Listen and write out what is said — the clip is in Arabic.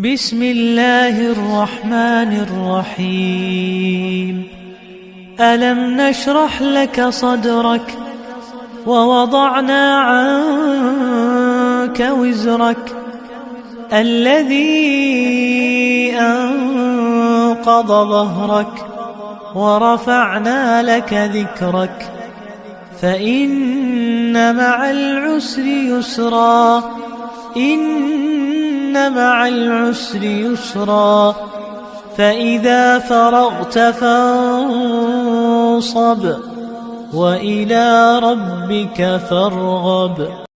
بسم الله الرحمن الرحيم. ألم نشرح لك صدرك ووضعنا عنك وزرك الذي أنقض ظهرك ورفعنا لك ذكرك فإن مع العسر يسرا إن مع العسر يسرا فإذا فرغت فانصب وإلى ربك فارغب.